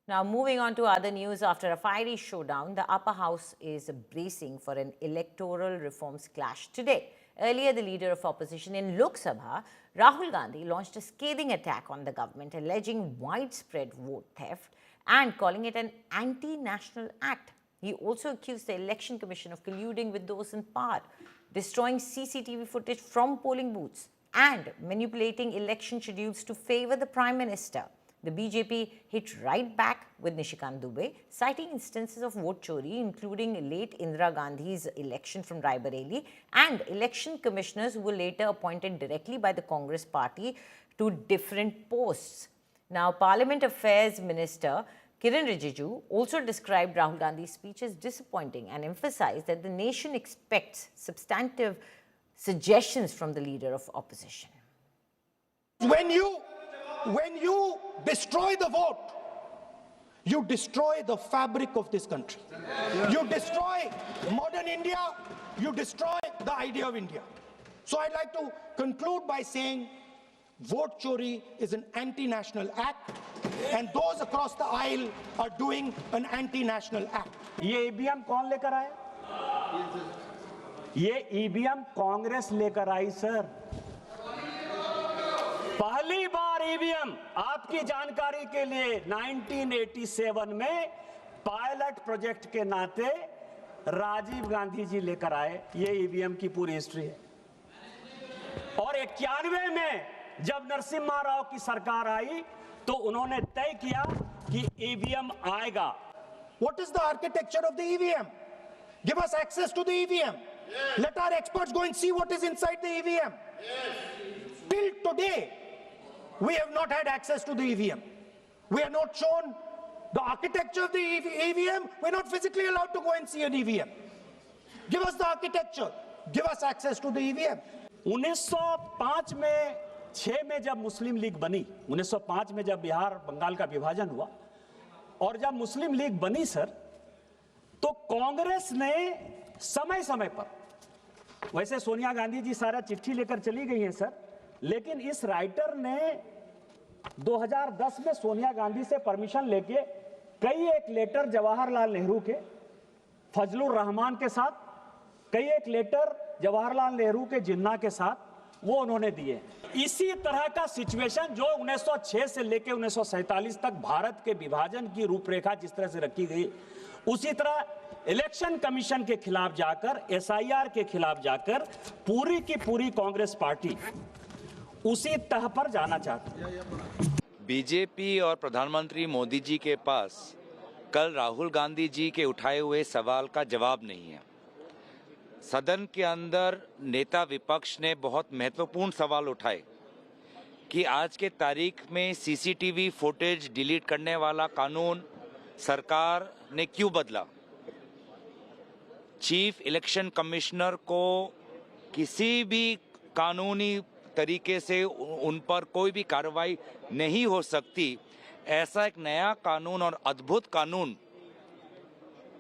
Now, moving on to other news, after a fiery showdown, the upper house is bracing for an electoral reforms clash today. Earlier, the leader of opposition in Lok Sabha, Rahul Gandhi, launched a scathing attack on the government, alleging widespread vote theft and calling it an anti-national act. He also accused the Election Commission of colluding with those in power, destroying CCTV footage from polling booths and manipulating election schedules to favor the Prime Minister. The BJP hit right back with Nishikant Dubey, citing instances of vote chori, including late Indira Gandhi's election from Raebareli and election commissioners who were later appointed directly by the Congress party to different posts. Now, Parliament Affairs Minister Kiren Rijiju also described Rahul Gandhi's speech as disappointing and emphasized that the nation expects substantive suggestions from the leader of opposition. When you destroy the vote, you destroy the fabric of this country. You destroy modern India, you destroy the idea of India. So I'd like to conclude by saying vote chori is an anti-national act, and those across the aisle are doing an anti-national act. ये EVM कौन लेकर आया? ये EVM Congress लेकर आई sir. पहली बार EVM, आपकी जानकारी के लिए, 1987 में पायलट प्रोजेक्ट के नाते राजीव गांधी जी लेकर आए। ये ईवीएम की पूरी हिस्ट्री है। और 91 में जब नरसिम्हा राव की सरकार आई तो उन्होंने तय किया कि ईवीएम आएगा। What is the architecture of the EVM? Give us access to the EVM. Yes. Let our experts go and see what is inside the EVM. Yes. Till today, we have not had access to the EVM. We are not shown the architecture of the EVM. We're not physically allowed to go and see an EVM. Give us the architecture. Give us access to the EVM. 1905 में 6 में जब मुस्लिम league बनी, 1905 में जब बिहार बंगाल का विभाजन हुआ और जब मुस्लिम लीग बनी सर, तो कांग्रेस ने समय समय पर, वैसे सोनिया गांधी जी सारा चिट्ठी लेकर चली गई हैं सर, लेकिन इस राइटर ने 2010 में सोनिया गांधी से परमिशन लेके कई एक लेटर जवाहरलाल नेहरू के, फजलुर रहमान के साथ, कई एक लेटर जवाहरलाल नेहरू के जिन्ना के साथ वो उन्होंने दिए। इसी तरह का सिचुएशन जो 1906 से लेकर 1947 तक भारत के विभाजन की रूपरेखा जिस तरह से रखी गई, उसी तरह इलेक्शन कमीशन के खिलाफ जाकर, एसआईआर के खिलाफ जाकर पूरी की पूरी कांग्रेस पार्टी उसी तह पर जाना चाहती है। बीजेपी और प्रधानमंत्री मोदी जी के पास कल राहुल गांधी जी के उठाए हुए सवाल का जवाब नहीं है। सदन के अंदर नेता विपक्ष ने बहुत महत्वपूर्ण सवाल उठाए कि आज के तारीख में सीसीटीवी फुटेज डिलीट करने वाला कानून सरकार ने क्यों बदला। चीफ इलेक्शन कमिश्नर को किसी भी कानूनी तरीके से उन पर कोई भी कार्रवाई नहीं हो सकती, ऐसा एक नया कानून और अद्भुत कानून,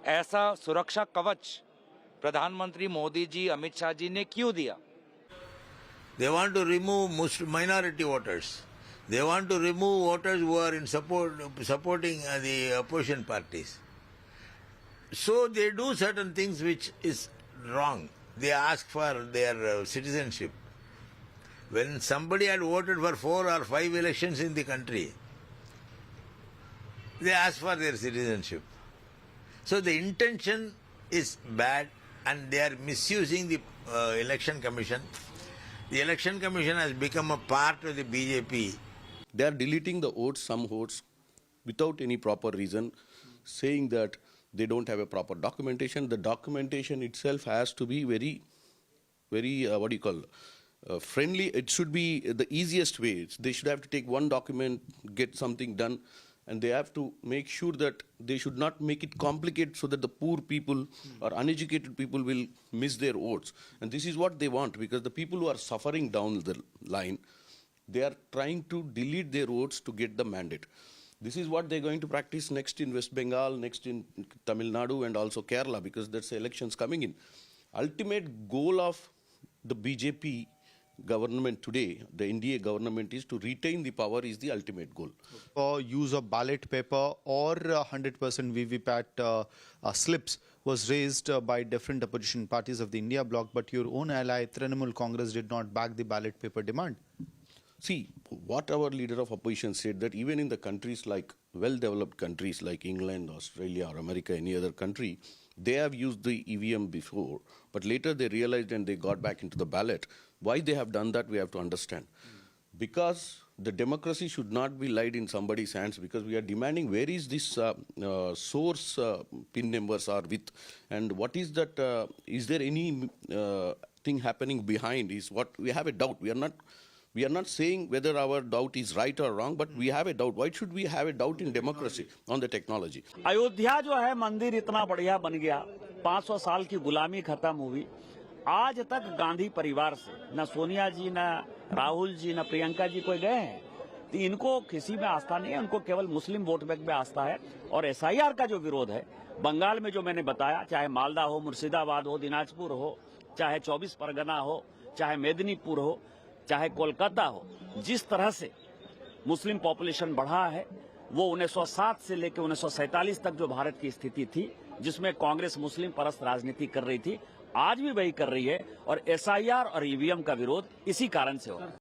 ऐसा सुरक्षा कवच प्रधानमंत्री मोदी जी, अमित शाह जी ने क्यों दिया? They want to remove minority voters. They want to remove voters who are in supporting the opposition parties. So they do certain things which is wrong. They ask for their citizenship. When somebody had voted for 4 or 5 elections in the country, they ask for their citizenship. So the intention is bad, and they are misusing the election commission. The election commission has become a part of the BJP. They are deleting the votes, some votes, without any proper reason, saying that they don't have a proper documentation. The documentation itself has to be very, friendly. It should be the easiest way. They should have to take one document, get something done, and they have to make sure that they should not make it complicated so that the poor people or uneducated people will miss their votes. And this is what they want, because the people who are suffering down the line, they are trying to delete their votes to get the mandate. This is what they're going to practice next in West Bengal, next in Tamil Nadu, and also Kerala, because that's the elections coming in. Ultimate goal of the BJP government today, the NDA government, is to retain the power is the ultimate goal. For use of ballot paper or 100% VVPAT slips was raised by different opposition parties of the India bloc, but your own ally Trinamool Congress did not back the ballot paper demand. See, what our leader of opposition said, that even in the countries like well-developed countries like England, Australia or America, any other country, they have used the EVM before, but later they realized and they got back into the ballot. Why they have done that, we have to understand. Because the democracy should not be laid in somebody's hands, because we are demanding where is this source PIN numbers are with, and what is that, is there any thing happening behind, is what we have a doubt. We are not saying whether our doubt is right or wrong, but we have a doubt. Why should we have a doubt in democracy on the technology? Ayodhya जो है मंदिर इतना बढ़िया बन गया, 500 साल की गुलामी खत्म हुई। आज तक गांधी परिवार से न सोनिया जी, न राहुल जी, न प्रियंका जी कोई गए हैं, तो इनको किसी में आस्था नहीं है, उनको केवल मुस्लिम वोट बैंक में आस्था है। और SIR का जो विरोध है बंगाल में, जो मैंने बताया, चाहे मालदा हो, मुर्शिदाबाद हो, दिनाजपुर हो, चाहे 24 परगना हो, चाहे मेदिनीपुर हो, चाहे कोलकाता हो, जिस तरह से मुस्लिम पॉपुलेशन बढ़ा है, वो 1907 से लेकर 1947 तक जो भारत की स्थिति थी, जिसमें कांग्रेस मुस्लिम परस्त राजनीति कर रही थी, आज भी वही कर रही है। और SIR और EVM का विरोध इसी कारण से हो रहा है।